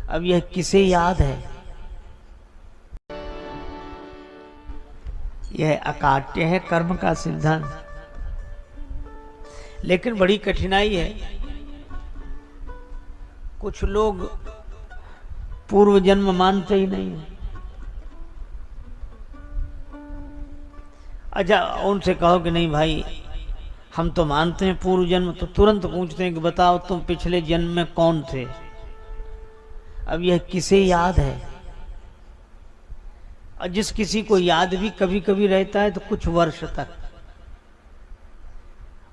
अब यह किसे याद है? यह अकाट्य है कर्म का सिद्धांत, लेकिन बड़ी कठिनाई है। कुछ लोग पूर्व जन्म मानते ही नहीं है। अच्छा, उनसे कहो कि नहीं भाई हम तो मानते हैं पूर्व जन्म, तो तुरंत पूछते हैं कि बताओ तुम पिछले जन्म में कौन थे? अब यह किसे याद है? और जिस किसी को याद भी कभी कभी रहता है तो कुछ वर्ष तक,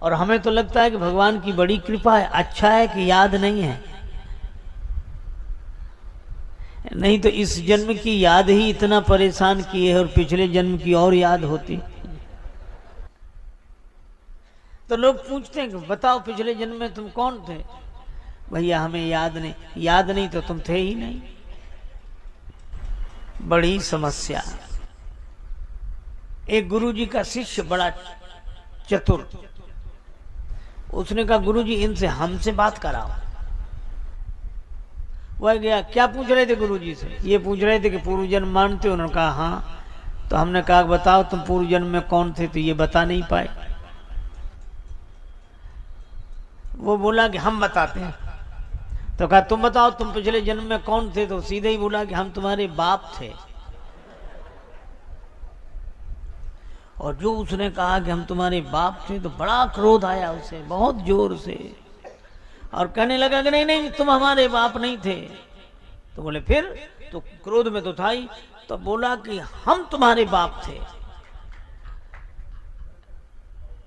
और हमें तो लगता है कि भगवान की बड़ी कृपा है, अच्छा है कि याद नहीं है। नहीं तो इस जन्म की याद ही इतना परेशान किए है, और पिछले जन्म की और याद होती। तो लोग पूछते हैं कि बताओ पिछले जन्म में तुम कौन थे? भैया हमें याद नहीं। याद नहीं तो तुम थे ही नहीं। बड़ी समस्या। एक गुरुजी का शिष्य बड़ा चतुर, उसने कहा गुरुजी इनसे हमसे बात कराओ। वह गया, क्या पूछ रहे थे गुरुजी से? ये पूछ रहे थे कि पूर्व जन्म मानते हो? उन्होंने कहा हाँ। तो हमने कहा बताओ तुम पूर्व जन्म में कौन थे? तो ये बता नहीं पाए। वो बोला कि हम बताते हैं। तो कहा तुम बताओ तुम पिछले जन्म में कौन थे? तो सीधे ही बोला कि हम तुम्हारे बाप थे। और जो उसने कहा कि हम तुम्हारे बाप थे तो बड़ा क्रोध आया उसे, बहुत जोर से, और कहने लगा कि नहीं नहीं तुम हमारे बाप नहीं थे। तो बोले फिर? तो क्रोध में तो था ही। तो बोला कि हम तुम्हारे बाप थे।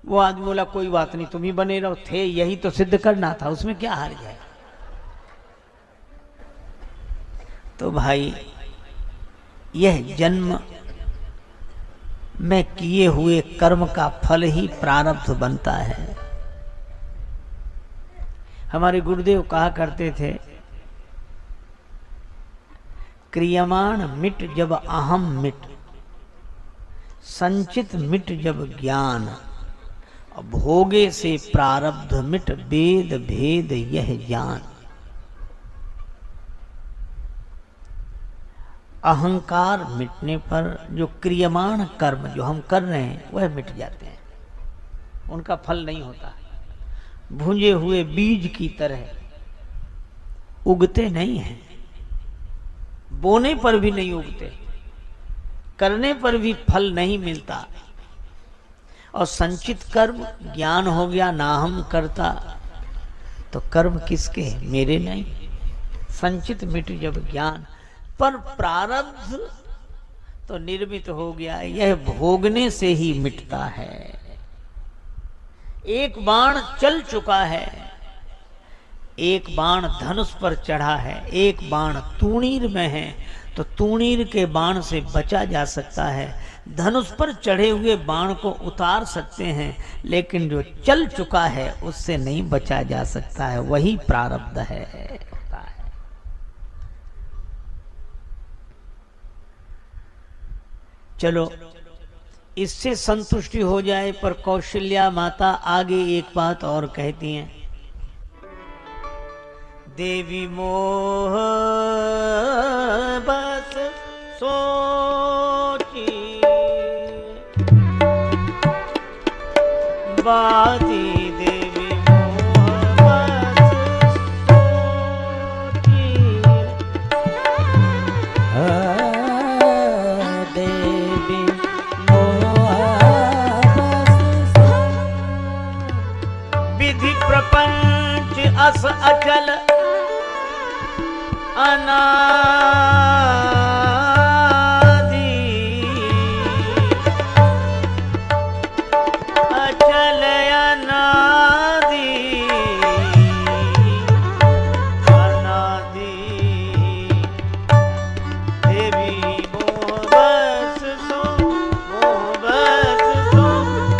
वो आदमी बोला कोई बात नहीं, तुम ही बने रहो, थे यही तो सिद्ध करना था, उसमें क्या हार गए। तो भाई यह जन्म में किए हुए कर्म का फल ही प्रारब्ध बनता है। हमारे गुरुदेव कहा करते थे, क्रियमाण मिट जब अहम मिट, संचित मिट जब ज्ञान, भोगे से प्रारब्ध मिट, वेद भेद यह ज्ञान। अहंकार मिटने पर जो क्रियमाण कर्म जो हम कर रहे हैं वह मिट जाते हैं, उनका फल नहीं होता। भुंजे हुए बीज की तरह उगते नहीं हैं, बोने पर भी नहीं उगते, करने पर भी फल नहीं मिलता। और संचित कर्म ज्ञान हो गया, ना हम करता, तो कर्म किसके? मेरे नहीं। संचित मिट जब ज्ञान, पर प्रारब्ध तो निर्मित हो गया, यह भोगने से ही मिटता है। एक बाण चल चुका है, एक बाण धनुष पर चढ़ा है, एक बाण तूणीर में है, तो तूणीर के बाण से बचा जा सकता है। धनुष पर चढ़े हुए बाण को उतार सकते हैं, लेकिन जो चल चुका है उससे नहीं बचा जा सकता है। वही प्रारब्ध है। चलो इससे संतुष्टि हो जाए, पर कौशल्या माता आगे एक बात और कहती हैं। देवी मोह बस सोची बाती, देवी मोह बस सोची, देवी मोह बस विधि प्रपंच अस अचल अनादि, अचल अनादि, अनादि, देवी मोह बस सो, मोह बस सो,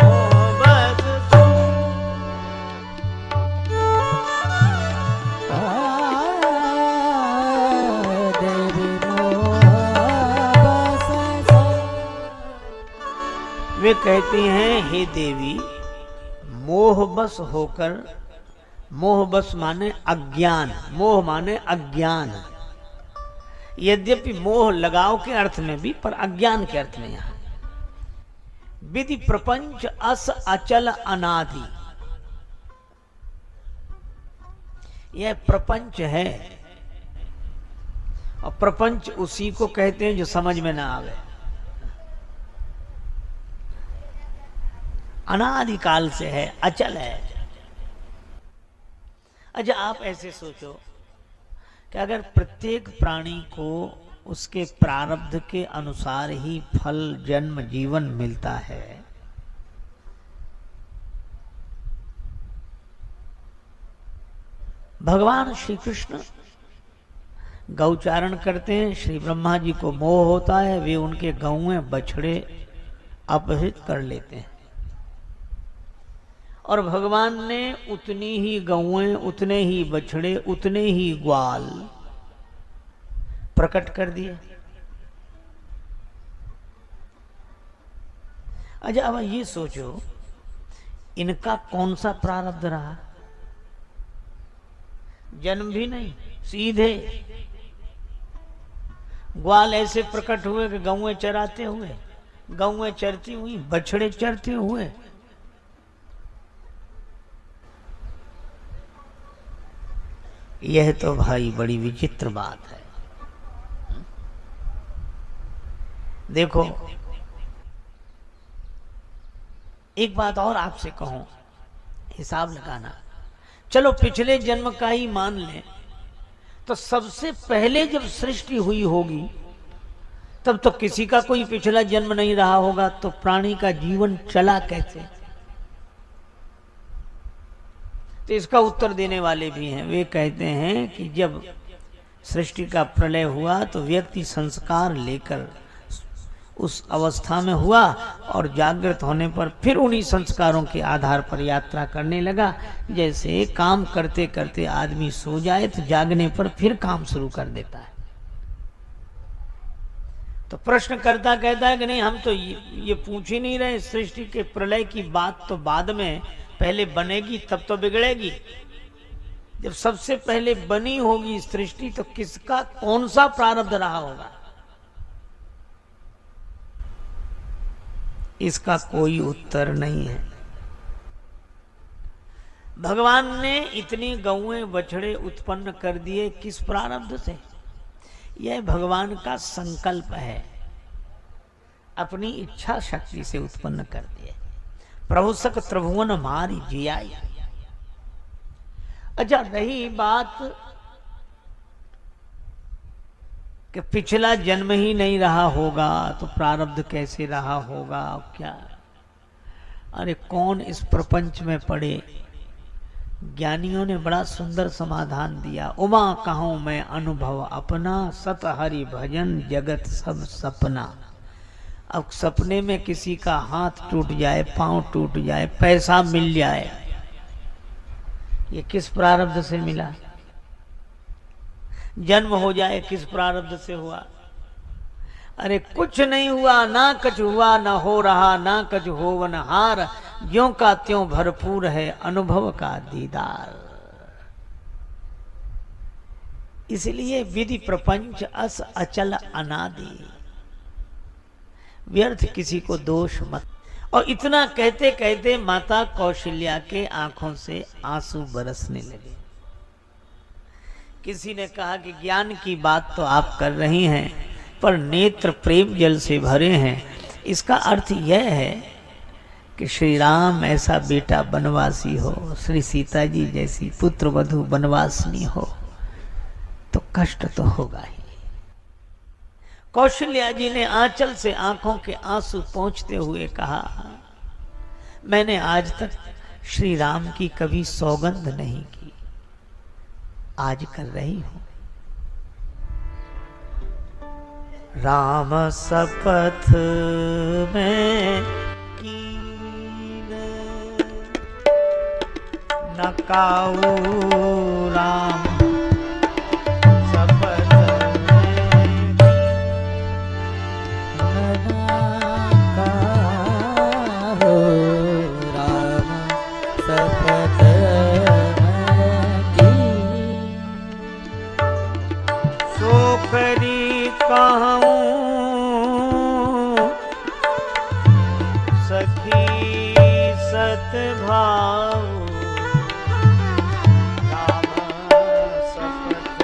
मोह बस सो। वे कहती हैं हे देवी, मोहबस होकर, मोहबस माने अज्ञान, मोह माने अज्ञान, यद्यपि मोह लगाव के अर्थ में भी, पर अज्ञान के अर्थ में यहां विधि प्रपंच अस अचल अनादि, यह प्रपंच है। और प्रपंच उसी को कहते हैं जो समझ में ना आवे। अनादिकाल से है, अचल है। अच्छा, आप ऐसे सोचो कि अगर प्रत्येक प्राणी को उसके प्रारब्ध के अनुसार ही फल, जन्म, जीवन मिलता है, भगवान श्री कृष्ण गौचारण करते हैं, श्री ब्रह्मा जी को मोह होता है, वे उनके गौएं बछड़े अपहृत कर लेते हैं और भगवान ने उतनी ही गौएं, उतने ही बछड़े, उतने ही ग्वाल प्रकट कर दिए। अच्छा, अब ये सोचो इनका कौन सा प्रारब्ध रहा? जन्म भी नहीं, सीधे ग्वाल ऐसे प्रकट हुए कि गौएं चराते हुए, गौएं चरती हुई, बछड़े चरते हुए। यह तो भाई बड़ी विचित्र बात है। देखो, एक बात और आपसे कहूं, हिसाब लगाना। चलो पिछले जन्म का ही मान लें, तो सबसे पहले जब सृष्टि हुई होगी तब तो किसी का कोई पिछला जन्म नहीं रहा होगा, तो प्राणी का जीवन चला कैसे? तो इसका उत्तर देने वाले भी हैं। वे कहते हैं कि जब सृष्टि का प्रलय हुआ तो व्यक्ति संस्कार लेकर उस अवस्था में हुआ और जागृत होने पर फिर उन्हीं संस्कारों के आधार पर यात्रा करने लगा। जैसे काम करते करते आदमी सो जाए तो जागने पर फिर काम शुरू कर देता है। तो प्रश्नकर्ता कहता है कि नहीं, हम तो ये पूछ ही नहीं रहे, सृष्टि के प्रलय की बात तो बाद में, पहले बनेगी तब तो बिगड़ेगी। जब सबसे पहले बनी होगी सृष्टि तो किसका कौन सा प्रारब्ध रहा होगा? इसका कोई उत्तर नहीं है। भगवान ने इतनी गौएं बछड़े उत्पन्न कर दिए, किस प्रारब्ध से? यह भगवान का संकल्प है, अपनी इच्छा शक्ति से उत्पन्न कर दिए। प्रभु सक त्रिभुवन मारी जियाई। अच्छा, रही बात कि पिछला जन्म ही नहीं रहा होगा तो प्रारब्ध कैसे रहा होगा? क्या, अरे कौन इस प्रपंच में पड़े? ज्ञानियों ने बड़ा सुंदर समाधान दिया। उमा कहूं मैं अनुभव अपना, सत हरि भजन जगत सब सपना। अब सपने में किसी का हाथ टूट जाए, पांव टूट जाए, पैसा मिल जाए, ये किस प्रारब्ध से मिला? जन्म हो जाए, किस प्रारब्ध से हुआ? अरे कुछ नहीं हुआ, ना कुछ हुआ, ना हो रहा, ना कुछ होवन हार, ज्यों का त्यों भरपूर है अनुभव का दीदार। इसलिए विधि प्रपंच अस अचल अनादि, व्यर्थ किसी को दोष मत। और इतना कहते कहते माता कौशल्या के आंखों से आंसू बरसने लगे। किसी ने कहा कि ज्ञान की बात तो आप कर रही हैं, पर नेत्र प्रेम जल से भरे हैं। इसका अर्थ यह है कि श्री राम ऐसा बेटा बनवासी हो, श्री सीता जी जैसी पुत्र वधू बनवासनी हो, तो कष्ट तो होगा ही। कौशल्या जी ने आंचल से आंखों के आंसू पोंछते हुए कहा, मैंने आज तक श्री राम की कभी सौगंध नहीं की, आज कर रही हूं। राम शपथ में कीन नकाऊ, राम शपथ में नकाऊ, राम शपथ में कीन। सो करी कहूं सखी सतभाव राम सपथ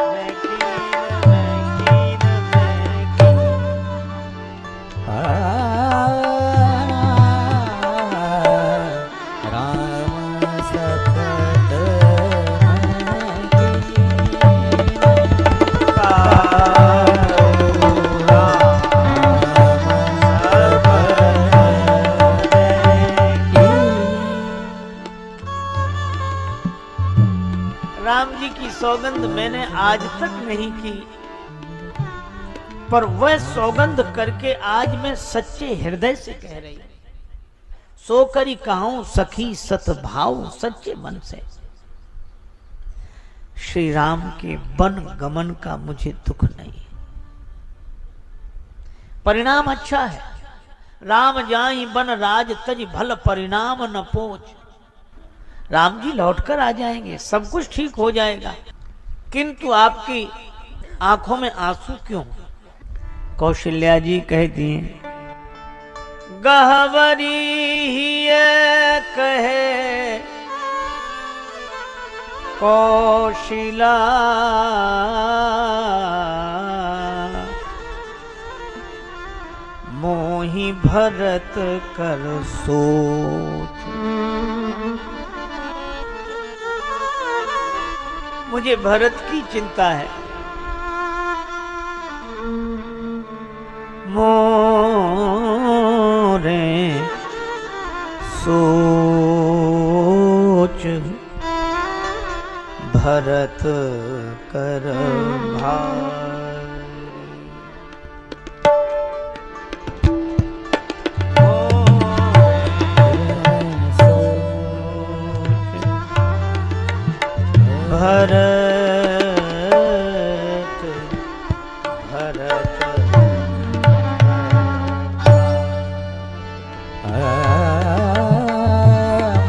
मैं कीन राम जी की सौगंध मैंने आज तक नहीं की, पर वह सौगंध करके आज मैं सच्चे हृदय से कह रही हूं। सो करी कहूं सखी सतभाव, सच्चे मन से। श्री राम के वन गमन का मुझे दुख नहीं है, परिणाम अच्छा है। राम जाई बन राज तज भल परिणाम न पोच। राम जी लौटकर आ जाएंगे, सब कुछ ठीक हो जाएगा, किंतु आपकी आंखों में आंसू क्यों? कौशल्या जी कहती हैं, गहवरी ही कहे कौशिला मोहि भरत कर सोच। मुझे भरत की चिंता है। मोरे सोच भरत कर भारी। भरत भरत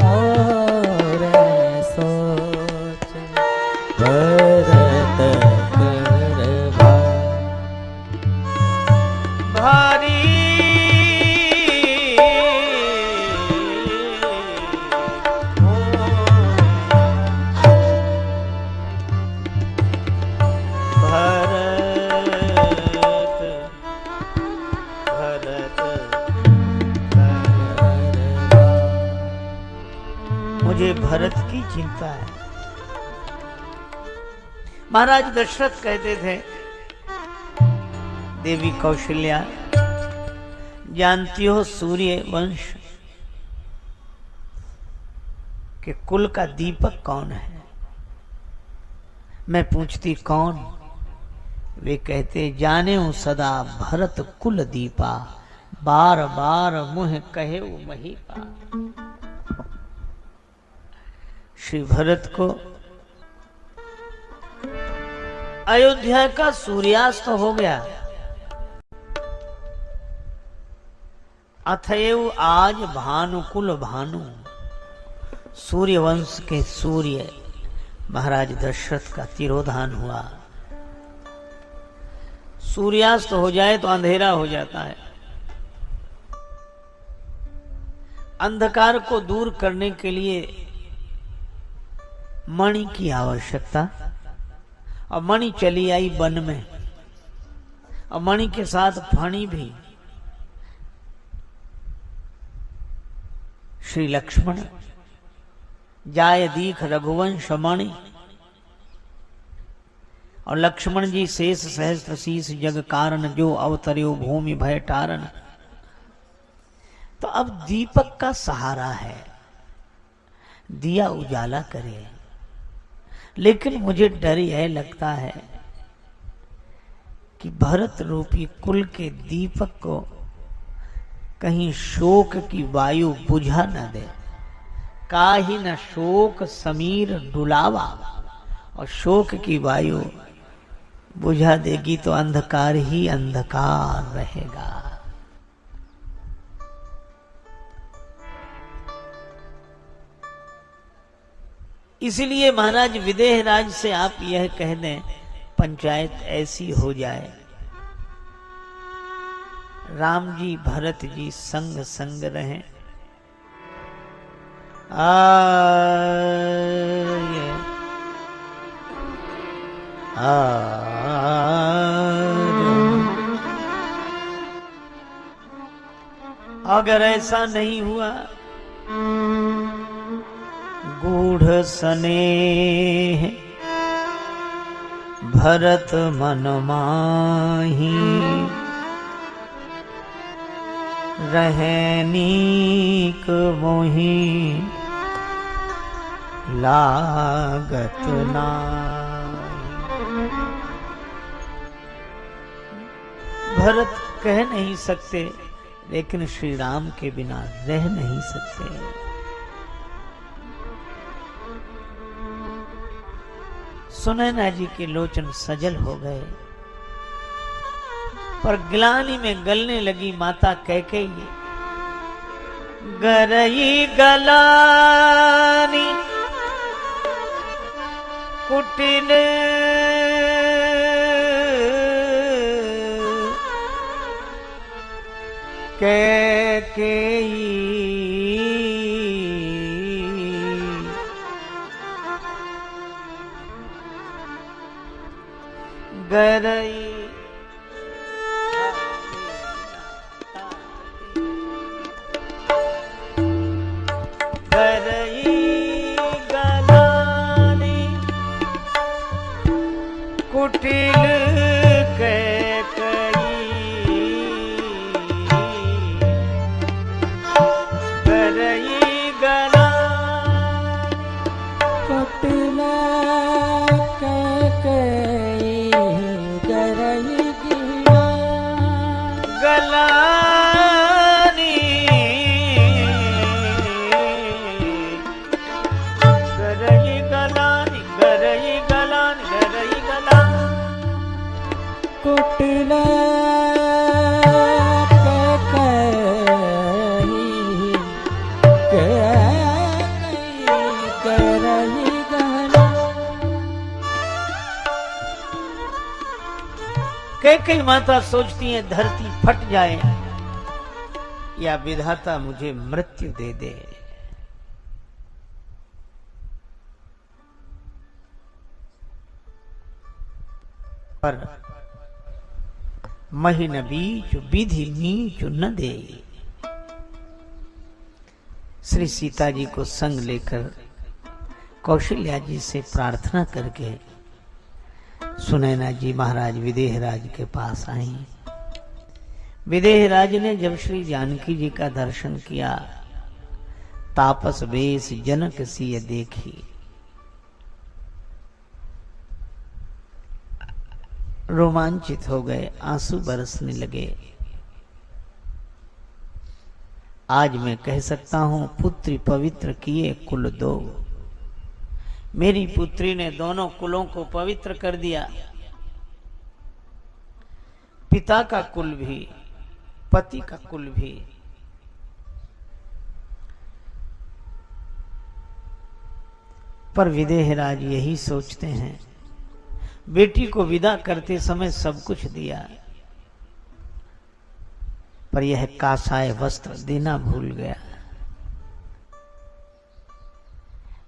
मोरे सोच भरत कर भारी। मुझे भरत की चिंता है। महाराज दशरथ कहते थे, देवी कौशल्या जानती हो सूर्य वंश के कुल का दीपक कौन है? मैं पूछती कौन? वे कहते जाने हूं सदा भरत कुल दीपा, बार बार मुह कहे वो महीपा। श्री भरत को अयोध्या का सूर्यास्त हो गया। अथएव आज भानुकुल भानु, सूर्यवंश के सूर्य महाराज दशरथ का तिरोधान हुआ। सूर्यास्त हो जाए तो अंधेरा हो जाता है। अंधकार को दूर करने के लिए मणि की आवश्यकता, और मणि चली आई वन में, और मणि के साथ फणी भी। श्री लक्ष्मण जाय दीख रघुवंश मणि, और लक्ष्मण जी शेष सहस्त्र शीस जग कारण, जो अवतर्यो भूमि भय टारन। तो अब दीपक का सहारा है, दिया उजाला करे। लेकिन मुझे डर यह लगता है कि भरत रूपी कुल के दीपक को कहीं शोक की वायु बुझा न दे। काहि न शोक समीर डुलावा, और शोक की वायु बुझा देगी तो अंधकार ही अंधकार रहेगा। इसलिए महाराज विदेह राज से आप यह कह दें, पंचायत ऐसी हो जाए राम जी भरत जी संग संग रहें। अगर ऐसा नहीं हुआ, गूढ़ स्नेह भरत मन माही, रहनीक मोही लागत नाही। भरत कह नहीं सकते, लेकिन श्री राम के बिना रह नहीं सकते। सुनैना जी के लोचन सजल हो गए, पर ग्लानि में गलने लगी माता कैकेयी। गरई गलानी कुटिल कैकेयी, गरई कुटिल कैकेयी, गरई गलानी कुटिल कैकेयी, गरई गलानी, गरई गलानी, गरई गलानी, गरई गलानी। कुटिल कैकेयी, गरई गलानी। कैकेयी माता सोचती है धरती फट जाए या विधाता मुझे मृत्यु दे दे। पर महीन बीच विधि नीच न दे। श्री सीता जी को संग लेकर कौशल्या जी से प्रार्थना करके सुनैना जी महाराज विदेहराज के पास आई। विदेहराज ने जब श्री जानकी जी का दर्शन किया, तापस वेश जनक सिय देखी, रोमांचित हो गए, आंसू बरसने लगे। आज मैं कह सकता हूं, पुत्री पवित्र किए कुल दो। मेरी पुत्री ने दोनों कुलों को पवित्र कर दिया, पिता का कुल भी, पति का कुल भी। पर विदेहराज यही सोचते हैं, बेटी को विदा करते समय सब कुछ दिया, पर यह कासाय वस्त्र देना भूल गया,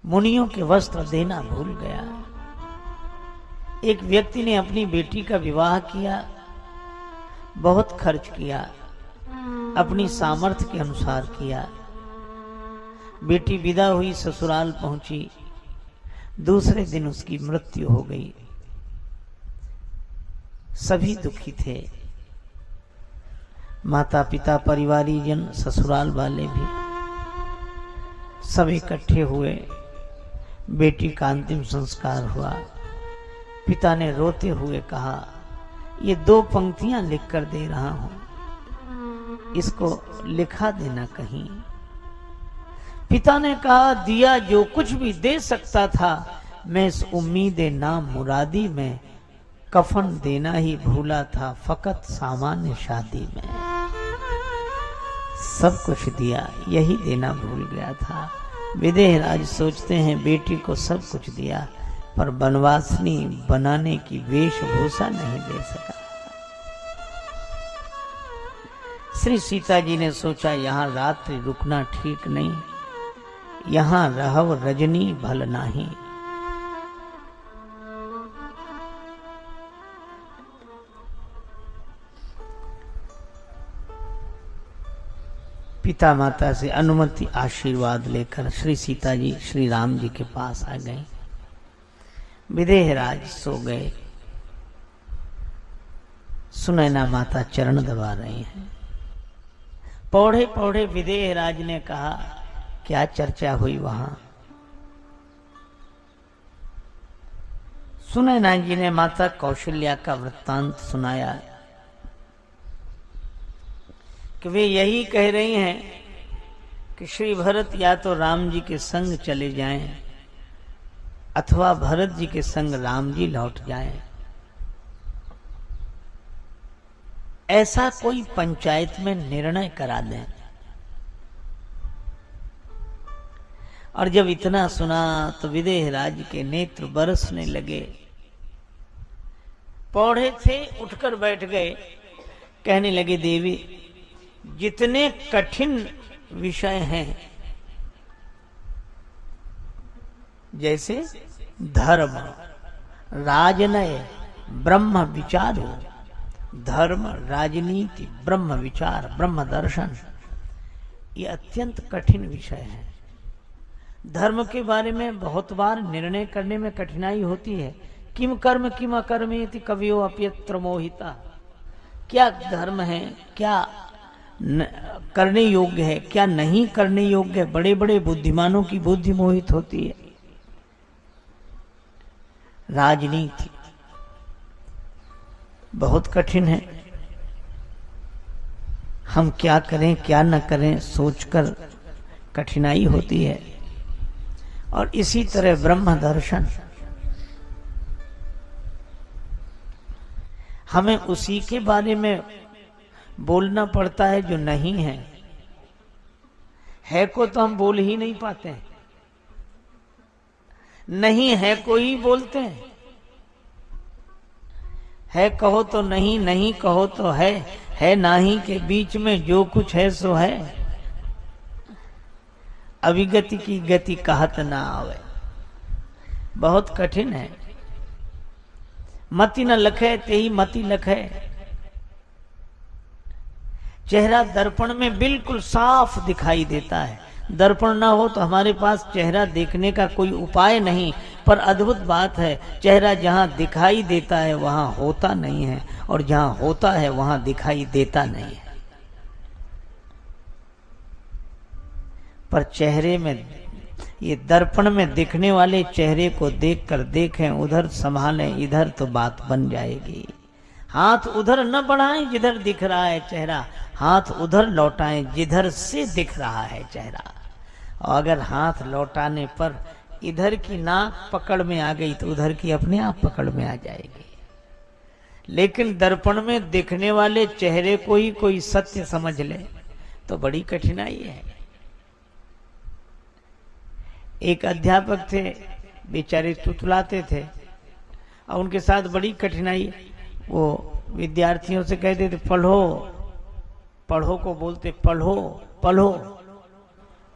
मुनियों के वस्त्र देना भूल गया। एक व्यक्ति ने अपनी बेटी का विवाह किया, बहुत खर्च किया, अपनी सामर्थ्य के अनुसार किया। बेटी विदा हुई, ससुराल पहुंची, दूसरे दिन उसकी मृत्यु हो गई। सभी दुखी थे, माता पिता, परिवारीजन, ससुराल वाले भी सब इकट्ठे हुए। बेटी का अंतिम संस्कार हुआ। पिता ने रोते हुए कहा, ये 2 पंक्तियां लिखकर दे रहा हूं, इसको लिखा देना कहीं। पिता ने कहा, दिया जो कुछ भी दे सकता था, मैं इस उम्मीदे नाम मुरादी में कफन देना ही भूला था, फकत सामान्य शादी में। सब कुछ दिया, यही देना भूल गया था। विदेहराज सोचते हैं, बेटी को सब कुछ दिया, पर बनवासनी बनाने की वेशभूषा नहीं दे सका। श्री सीता जी ने सोचा यहाँ रात्रि रुकना ठीक नहीं, यहाँ रहव रजनी भल नाही। पिता माता से अनुमति आशीर्वाद लेकर श्री सीता जी श्री राम जी के पास आ गए। विदेहराज सो गए। सुनैना माता चरण दबा रही हैं। पौड़े पौड़े विदेहराज ने कहा, क्या चर्चा हुई वहां? सुनैना जी ने माता कौशल्या का वृत्तांत सुनाया कि वे यही कह रही हैं कि श्री भरत या तो राम जी के संग चले जाएं अथवा भरत जी के संग राम जी लौट जाएं। ऐसा कोई पंचायत में निर्णय करा दें। और जब इतना सुना तो विदेहराज के नेत्र बरसने लगे। पौड़े थे, उठकर बैठ गए। कहने लगे, देवी, जितने कठिन विषय हैं, जैसे धर्म, राजनय, ब्रह्म विचार, धर्म, राजनीति, ब्रह्म विचार, ब्रह्म दर्शन, ये अत्यंत कठिन विषय है। धर्म के बारे में बहुत बार निर्णय करने में कठिनाई होती है। किम कर्म किम अकर्मेति कवियो अप्यत्र मोहिता। क्या धर्म है, क्या करने योग्य है, क्या नहीं करने योग्य है। बड़े बड़े बुद्धिमानों की बुद्धि मोहित होती है। राजनीति बहुत कठिन है। हम क्या करें क्या न करें सोचकर कठिनाई होती है। और इसी तरह ब्रह्म दर्शन, हमें उसी के बारे में बोलना पड़ता है जो नहीं है को तो हम बोल ही नहीं पाते हैं। नहीं है को ही बोलते हैं। है कहो तो नहीं, नहीं कहो तो है नाही के बीच में जो कुछ है सो है। अविगति की गति कहत ना आवे। बहुत कठिन है। मति न लखे तेही मति लखे। चेहरा दर्पण में बिल्कुल साफ दिखाई देता है। दर्पण ना हो तो हमारे पास चेहरा देखने का कोई उपाय नहीं। पर अद्भुत बात है, चेहरा जहां दिखाई देता है वहां होता नहीं है, और जहां होता है वहां दिखाई देता नहीं है। पर चेहरे में, ये दर्पण में दिखने वाले चेहरे को देखकर देखें, उधर संभालें, इधर तो बात बन जाएगी। हाथ उधर न बढ़ाएं जिधर दिख रहा है चेहरा, हाथ उधर लौटाएं जिधर से दिख रहा है चेहरा। और अगर हाथ लौटाने पर इधर की नाक पकड़ में आ गई तो उधर की अपने आप पकड़ में आ जाएगी। लेकिन दर्पण में दिखने वाले चेहरे को ही कोई सत्य समझ ले तो बड़ी कठिनाई है। एक अध्यापक थे, बेचारे तुतलाते थे और उनके साथ बड़ी कठिनाई। वो विद्यार्थियों से कहते थे पढ़ो, पढ़ो को बोलते पढ़ो पढ़ो,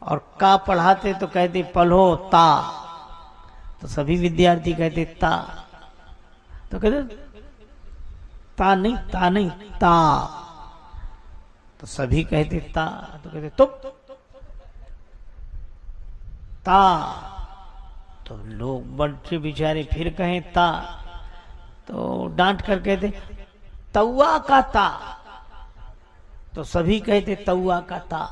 और का पढ़ाते तो कहते पढ़ो ता। तो सभी विद्यार्थी कहते ता, तो कहते ता नहीं ता नहीं ता। तो सभी कहते ता, तो कहते तुप ता। तो लोग बच्चे बेचारे फिर कहें ता, तो डांट कर कहते तौआ का ता। तो सभी कहते तौआ का ता।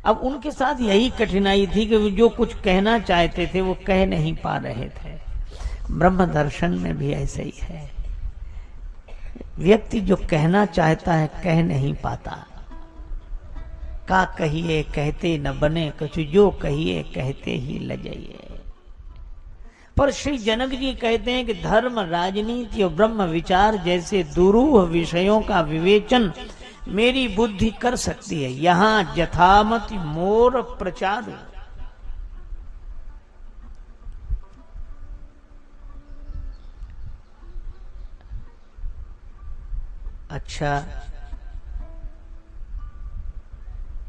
अब उनके साथ यही कठिनाई थी कि वो जो कुछ कहना चाहते थे वो कह नहीं पा रहे थे। ब्रह्म दर्शन में भी ऐसे ही है। व्यक्ति जो कहना चाहता है कह नहीं पाता। का कहिए कहते न बने, कछु जो कहिए कहते ही लजाइए। पर श्री जनक जी कहते हैं कि धर्म, राजनीति और ब्रह्म विचार जैसे दुरूह विषयों का विवेचन मेरी बुद्धि कर सकती है। यहां जथामति मोर प्रचार। अच्छा,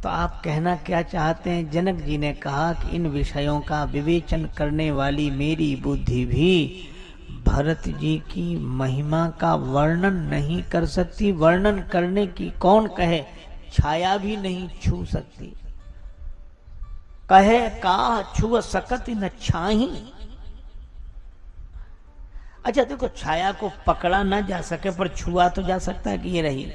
तो आप कहना क्या चाहते हैं? जनक जी ने कहा कि इन विषयों का विवेचन करने वाली मेरी बुद्धि भी भरत जी की महिमा का वर्णन नहीं कर सकती। वर्णन करने की कौन कहे, छाया भी नहीं छू सकती। कहे का छुअ सकत न छाही। अच्छा देखो, छाया को पकड़ा ना जा सके पर छुआ तो जा सकता है कि ये रही,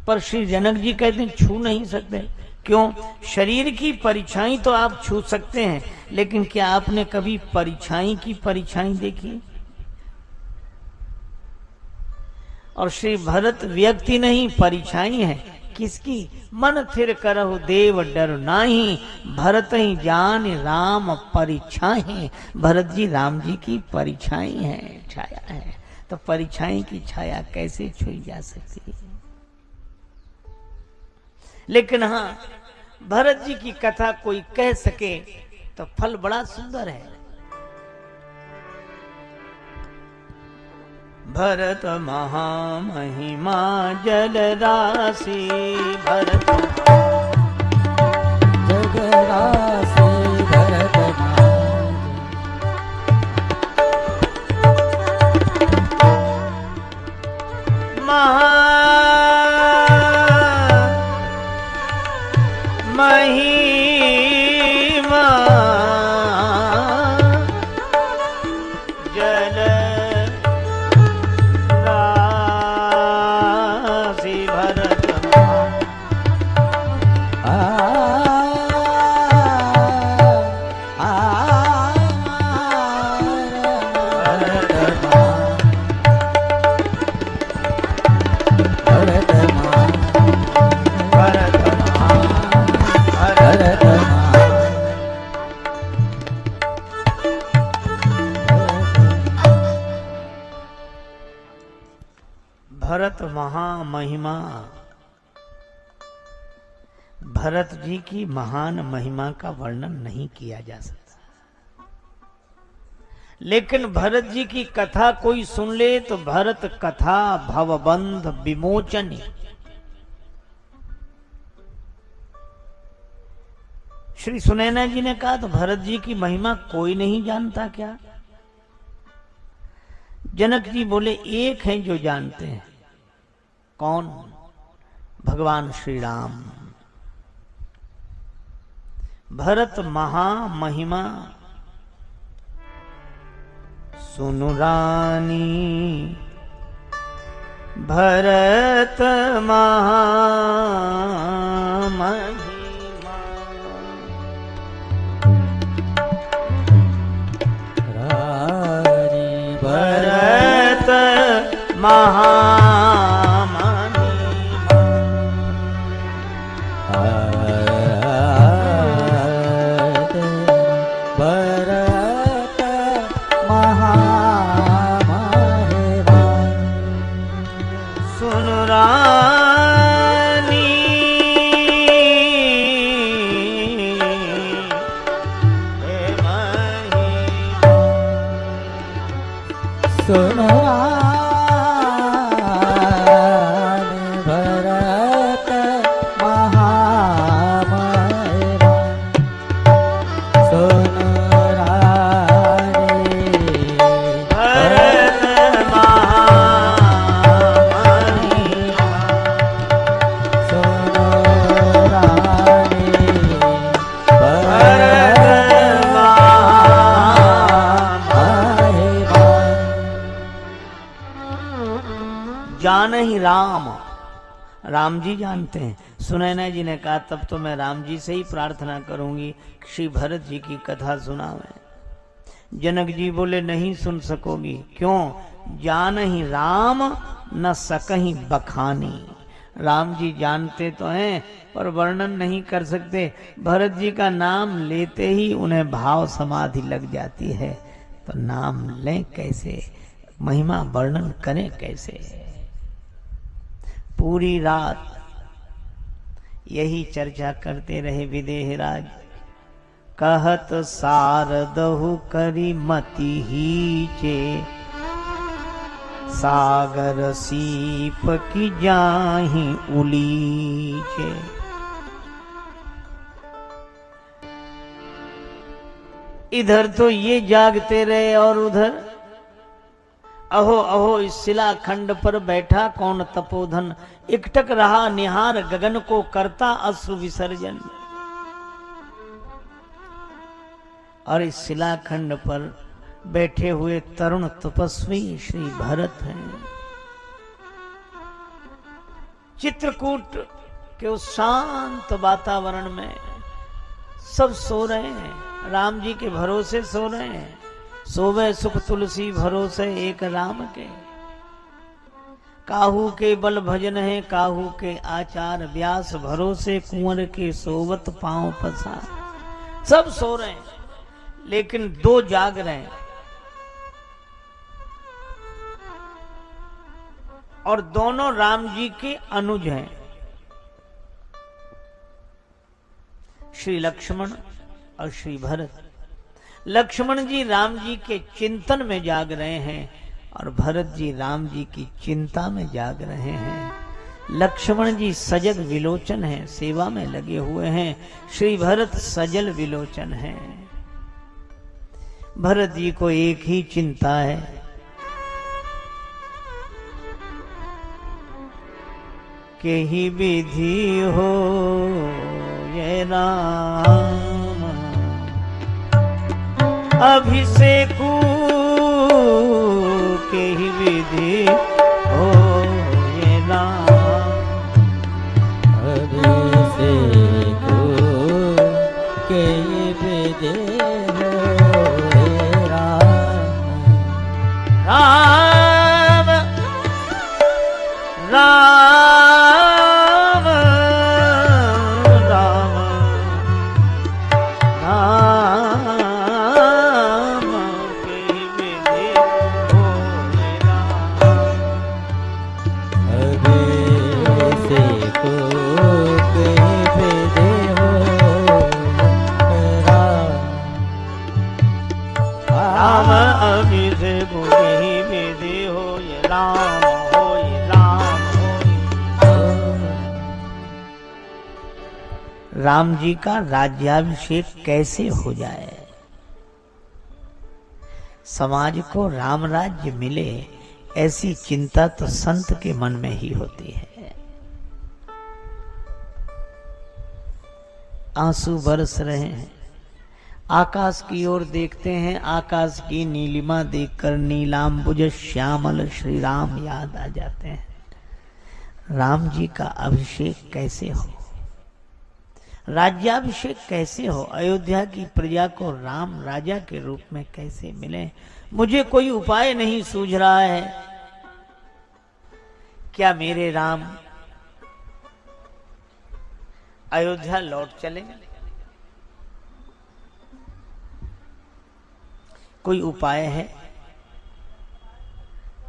पर श्री जनक जी कहते हैं छू नहीं सकते। क्यों? शरीर की परछाई तो आप छू सकते हैं, लेकिन क्या आपने कभी परछाई की परछाई देखी? और श्री भरत व्यक्ति नहीं, परछाई है। किसकी? मन थिर करहु देव डर नाही, भरत ही जान राम परिछाई। भरत जी राम जी की परछाई है, छाया है। तो परछाई की छाया कैसे छुई जा सकती है? लेकिन हाँ, भरत जी की कथा कोई कह सके तो फल बड़ा सुंदर है। भरत महामहिमा जल राशि, भरत जग राशि भरत महिमा जल राशि भरत भरत महामहिमा। भरत जी की महान महिमा का वर्णन नहीं किया जा सकता, लेकिन भरत जी की कथा कोई सुन ले तो भरत कथा भवबंध विमोचन। श्री सुनैना जी ने कहा तो भरत जी की महिमा कोई नहीं जानता क्या? जनक जी बोले एक हैं जो जानते हैं। कौन? भगवान श्री राम। भरत महामहिमा सुनु रानी, भरत महामहिमा। भरत महामहिमा, भरत महामहिमा सुन रानी, हे महिमा। सुन भरत महामहिमा सुन भरत महामहिमा, सुन भरत महामहिमा। जान ही राम, राम जी जानते हैं। सुनैना जी ने कहा तब तो मैं राम जी से ही प्रार्थना करूंगी श्री भरत जी की कथा सुनावें। जनक जी बोले नहीं सुन सकोगी। क्यों? जान ही राम न सकहीं बखानी। राम जी जानते तो हैं पर वर्णन नहीं कर सकते। भरत जी का नाम लेते ही उन्हें भाव समाधि लग जाती है, तो नाम लें कैसे, महिमा वर्णन करें कैसे? पूरी रात यही चर्चा करते रहे विदेहराज। कहत सारदहु करी मति हीचे, सागर सीप की जाहि उलीचे। इधर तो ये जागते रहे और उधर अहो अहो इस शिलाखंड पर बैठा कौन तपोधन, एकटक रहा निहार गगन को करता अश्रु विसर्जन। और इस शिलाखंड पर बैठे हुए तरुण तपस्वी श्री भरत हैं। चित्रकूट के उस शांत वातावरण में सब सो रहे हैं, राम जी के भरोसे सो रहे हैं। सोवे सुख तुलसी भरोसे एक राम के, काहू के बल भजन है काहू के आचार, व्यास भरोसे कुंवर के सोवत पांव पसार। सब सो रहे हैं लेकिन दो जाग रहे हैं और दोनों राम जी के अनुज हैं, श्री लक्ष्मण और श्री भरत। लक्ष्मण जी राम जी के चिंतन में जाग रहे हैं और भरत जी राम जी की चिंता में जाग रहे हैं। लक्ष्मण जी सजग विलोचन हैं, सेवा में लगे हुए हैं। श्री भरत सजल विलोचन हैं। भरत जी को एक ही चिंता है, के ही विधि हो ये राम अभिषेकु, के ही विधि हो ये राम अभिषेकु, के ही विधि हो ये राम। राम राम राम जी का राज्याभिषेक कैसे हो जाए, समाज को राम राज्य मिले, ऐसी चिंता तो संत के मन में ही होती है। आंसू बरस रहे हैं, आकाश की ओर देखते हैं, आकाश की नीलिमा देखकर नीलांबुज श्यामल श्री राम याद आ जाते हैं। राम जी का अभिषेक कैसे हो, राज्याभिषेक कैसे हो, अयोध्या की प्रजा को राम राजा के रूप में कैसे मिले। मुझे कोई उपाय नहीं सूझ रहा है। क्या मेरे राम अयोध्या लौट चले? कोई उपाय है?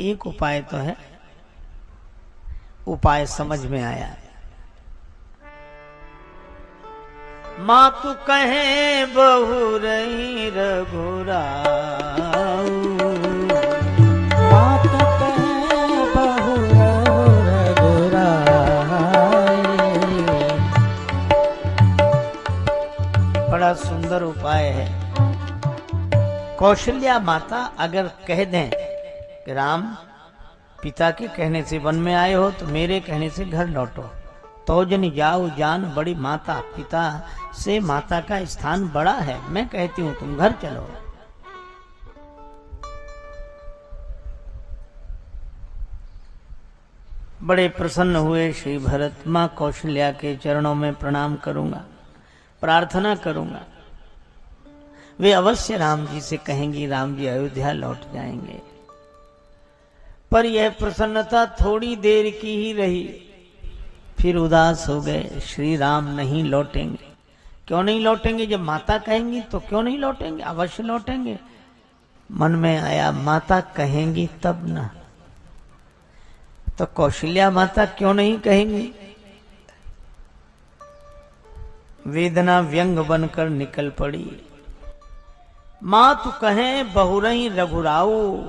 एक उपाय तो है, उपाय समझ में आया। मातु कहे बहु रही रघुराऊ, मातु कहे बहु रघुराई। बड़ा सुंदर उपाय है। कौशल्या माता अगर कह दें कि राम पिता के कहने से वन में आए हो तो मेरे कहने से घर लौटो, तो जन जाओ जान बड़ी माता, पिता से माता का स्थान बड़ा है, मैं कहती हूं तुम घर चलो। बड़े प्रसन्न हुए श्री भरत। मां कौशल्या के चरणों में प्रणाम करूंगा, प्रार्थना करूंगा, वे अवश्य राम जी से कहेंगी राम जी अयोध्या लौट जाएंगे। पर यह प्रसन्नता थोड़ी देर की ही रही, फिर उदास हो गए। श्री राम नहीं लौटेंगे। क्यों नहीं लौटेंगे? जब माता कहेंगी तो क्यों नहीं लौटेंगे? अवश्य लौटेंगे। मन में आया माता कहेंगी तब ना, तो कौशल्या माता क्यों नहीं कहेंगी? वेदना व्यंग बनकर निकल पड़ी। मातु कहें बहुरई रघुराऊ,